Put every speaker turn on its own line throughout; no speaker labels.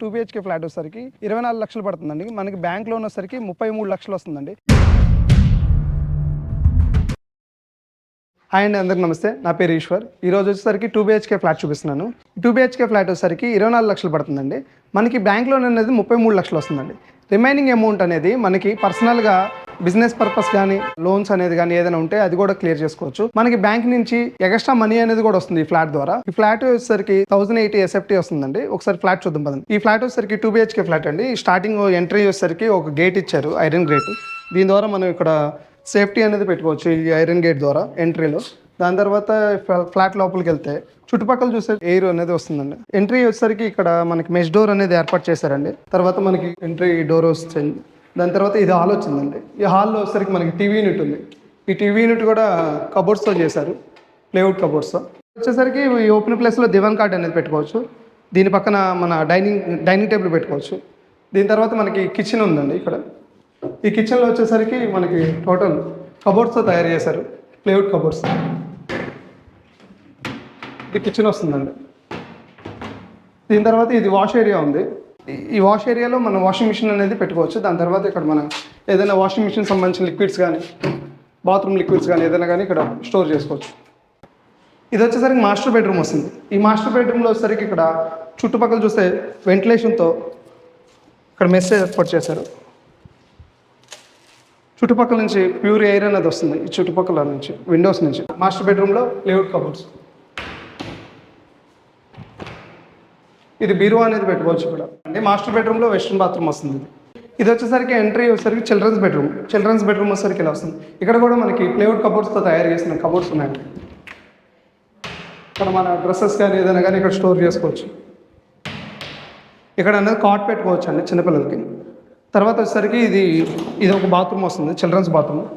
2 BHK flat వచ్చేసరికి 24 లక్షలు పడుతుందండి. మనకి బ్యాంక్ లోన్ వచ్చేసరికి 33 లక్షలు వస్తుందండి. హాయ్ అండి, అందరికి నమస్తే. నా పేరు ఈశ్వర్. ఈరోజు వచ్చేసరికి 2 BHK ఫ్లాట్ చూపిస్తున్నాను. 2 BHK ఫ్లాట్ వచ్చేసరికి 24 లక్షలు పడుతుందండి. మనకి బ్యాంక్ లోన్ అనేది 33 లక్షలు వస్తుందండి. రిమైనింగ్ అమౌంట్ అనేది మనకి పర్సనల్గా బిజినెస్ పర్పస్ కానీ లోన్స్ అనేది కానీ ఏదైనా ఉంటే అది కూడా క్లియర్ చేసుకోవచ్చు. మనకి బ్యాంక్ నుంచి ఎక్స్ట్రా మనీ అనేది కూడా వస్తుంది ఈ ఫ్లాట్ ద్వారా. ఈ ఫ్లాట్ వచ్చేసరికి 1080 SFT వస్తుందండి. ఒకసారి ఫ్లాట్ చూద్దాం పదండి. ఈ ఫ్లాట్ వచ్చేసరికి 2 BHK ఫ్లాట్ అండి. స్టార్టింగ్ ఎంట్రీ వచ్చేసరికి ఒక గేట్ ఇచ్చారు, ఐరన్ గేట్. దీని ద్వారా మనం ఇక్కడ సేఫ్టీ అనేది పెట్టుకోవచ్చు ఈ ఐరన్ గేట్ ద్వారా ఎంట్రీలో. దాని తర్వాత ఫ్లాట్ లోపలికి వెళ్తే చుట్టుపక్కల చూసే ఎయిర్ అనేది వస్తుందండి. ఎంట్రీ వచ్చేసరికి ఇక్కడ మనకి మెష్ డోర్ అనేది ఏర్పాటు చేశారండి. తర్వాత మనకి ఎంట్రీ డోర్ వస్తుంది. దాని తర్వాత ఇది హాల్ వచ్చిందండి. ఈ హాల్లో వచ్చేసరికి మనకి టీవీ యూనిట్ ఉంది. ఈ టీవీ యూనిట్ కూడా కబోర్డ్స్తో చేశారు, ప్లేవుడ్ కబోర్డ్స్తో. వచ్చేసరికి ఈ ఓపెన్ ప్లేస్లో దివాన్ కార్డ్ అనేది పెట్టుకోవచ్చు. దీని పక్కన మన డైనింగ్ టేబుల్ పెట్టుకోవచ్చు. దీని తర్వాత మనకి కిచెన్ ఉందండి. ఇక్కడ ఈ కిచెన్లో వచ్చేసరికి మనకి టోటల్ కబోర్డ్స్తో తయారు చేశారు, ప్లేవుడ్ కబోర్డ్స్. ఇది కిచెన్ వస్తుందండి. దీని తర్వాత ఇది వాష్ ఏరియా ఉంది. ఈ వాష్ ఏరియాలో మనం వాషింగ్ మిషన్ అనేది పెట్టుకోవచ్చు. దాని తర్వాత ఇక్కడ మనం ఏదైనా వాషింగ్ మిషన్ సంబంధించిన లిక్విడ్స్ కానీ బాత్రూమ్ లిక్విడ్స్ కానీ ఏదైనా కానీ ఇక్కడ స్టోర్ చేసుకోవచ్చు. ఇది వచ్చేసరికి మాస్టర్ బెడ్రూమ్ వస్తుంది. ఈ మాస్టర్ బెడ్రూమ్లో వచ్చేసరికి ఇక్కడ చుట్టుపక్కల చూస్తే వెంటిలేషన్తో ఇక్కడ మెస్ ఏర్పాటు చేశారు. చుట్టుపక్కల నుంచి ప్యూర్ ఎయిర్ అనేది వస్తుంది ఈ చుట్టుపక్కల నుంచి, విండోస్ నుంచి. మాస్టర్ బెడ్రూమ్లో లేఅవుట్ కబోర్డ్స్. ఇది బీరువా అనేది పెట్టుకోవచ్చు ఇక్కడ. అంటే మాస్టర్ బెడ్రూమ్లో వెస్ట్రన్ బాత్రూమ్ వస్తుంది. ఇది వచ్చేసరికి ఎంట్రీ వచ్చేసరికి చిల్డ్రన్స్ బెడ్రూమ్ వచ్చేసరికి ఇలా వస్తుంది. ఇక్కడ కూడా మనకి ప్లేవుడ్ కబోర్డ్స్తో తయారు చేసిన కబోర్డ్స్ ఉన్నాయండి. ఇక్కడ మన డ్రెస్సెస్ కానీ ఏదైనా కానీ ఇక్కడ స్టోర్ చేసుకోవచ్చు. ఇక్కడ అనేది కాట్ పెట్టుకోవచ్చు అండి చిన్నపిల్లలకి. తర్వాత వచ్చేసరికి ఇది ఒక బాత్రూమ్ వస్తుంది, చిల్డ్రన్స్ బాత్రూమ్.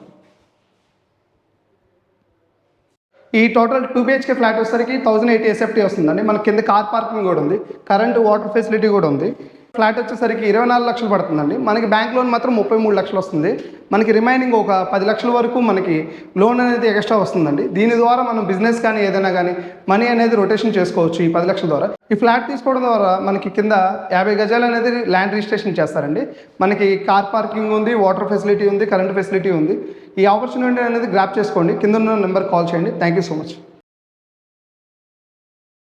ఈ టోటల్ 2 BHK ఫ్లాట్ వచ్చేసరికి 1080 SFT వస్తుందండి. మన కింద కార్ పార్కింగ్ కూడా ఉంది, కరెంట్ వాటర్ ఫెసిలిటీ కూడా ఉంది. ఫ్లాట్ వచ్చేసరికి 24 లక్షలు పడుతుందండి. మనకి బ్యాంక్ లోన్ మాత్రం 33 లక్షలు వస్తుంది. మనకి రిమైనింగ్ ఒక 10 లక్షల వరకు మనకి లోన్ అనేది ఎక్స్ట్రా వస్తుందండి. దీని ద్వారా మనం బిజినెస్ కానీ ఏదైనా కానీ మనీ అనేది రొటేషన్ చేసుకోవచ్చు ఈ 10 లక్షల ద్వారా. ఈ ఫ్లాట్ తీసుకోవడం ద్వారా మనకి కింద 50 గజాలు అనేది ల్యాండ్ రిజిస్ట్రేషన్ చేస్తారండి. మనకి కార్ పార్కింగ్ ఉంది, వాటర్ ఫెసిలిటీ ఉంది, కరెంట్ ఫెసిలిటీ ఉంది. ఈ ఆపర్చునిటీ అనేది గ్రాప్ చేసుకోండి. కింద ఉన్న నెంబర్ కాల్ చేయండి. Thank you so much.